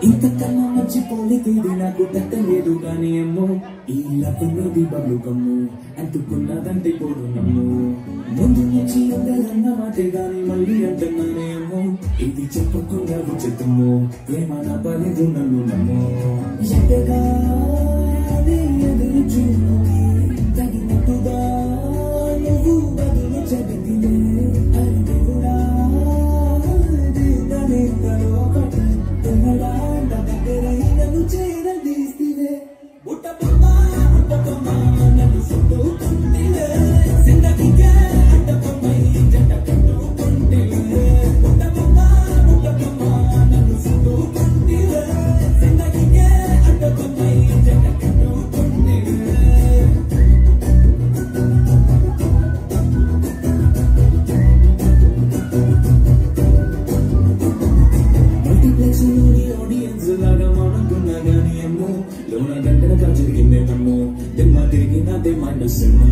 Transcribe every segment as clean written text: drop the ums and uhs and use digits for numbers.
ఇంతకన్నా మంచి పోలికేది నాకు దక్కలేదు కానీ అమ్మో ఈ లవ్వనేది బలుకమ్ము అంటుకున్నదంటే పోడు నమ్ము ముందు నుంచి అందరన్న మాటే గాని మళ్ళీ అంటున్నానే అమ్మో ఇది చెప్పకుండా ఉచితము ప్రేమ నా పలేదు నన్ను నమ్ము ఎదురు చూసి తగినట్టుగా నువ్వు బదులు చెబితినే అది కూడా దీననే కరోకట తుమలా నన్ను చేరదీసివే బుట్ట బొమ్మ నన్ను చుట్టుకుంటివే జిందగీకే అడ్డబొమ్మై జంట కట్టుకుంటివే బుట్ట బొమ్మ నన్ను చుట్టుకుంటివే జిందగీకే అడ్డబొమ్మై జంట కట్టుకుంటివే మల్టీప్లెక్స్ ఆడియన్స్ లాగా మనకున్నా గానీ అమ్మో లోన గంటలుగా జరిగిందే నమ్ము దిమ్మ తిరిగినదే మనసును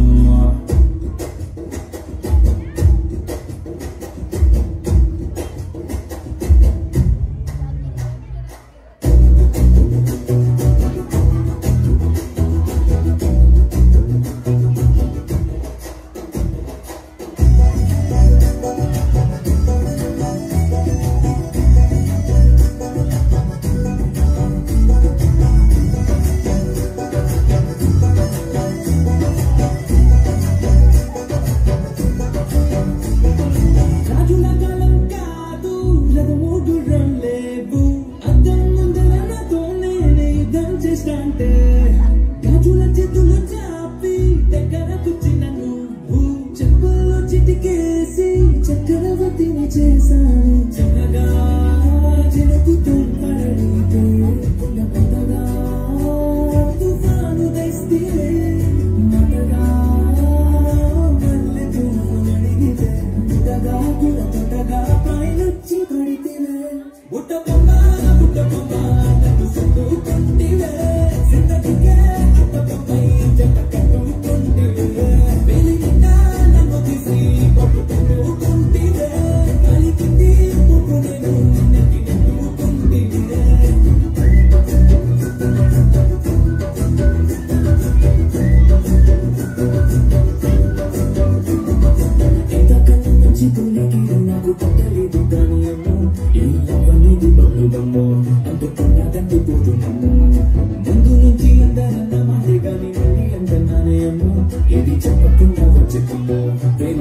గాజుల చేతులు చాపి దగ్గర కూర్చిన నువ్వు చెప్పుల్లో చిటికేసి చక్రవర్తిని చేశాను చిన్నగా చినుకుతూ పడడితే కొత్తగా తుఫాను తెస్తే మటగా మళ్ళీ తుమ్ము అడిగితే ముద్దగా కూడా తొట్టగా పైనొచ్చి పడితేనే బుట్ట బొమ్మ నన్ను చుట్టుకుంటివే జిందగీకే అడ్డబొమ్మై జంట కట్టుకుంటివే వెలిగిన నన్ను తీసి పట్టుకుంటివే కలికింది ముగ్గు నేను నెత్తి నెట్టుకుంటివే ఎంతకన్నా మంచి పోలికి నాకు పట్టలేదు కానీ అమ్మో ఈ లవ్వనేది బలుగమ్మో అంటుకున్నదంటే పోదు నమ్ము ముందు నుంచి అందరన్న మాటే గాని మళ్ళీ అంటున్నానే అమ్మో ఇది చెప్పకుండా వచ్చేతుందో ప్రేమ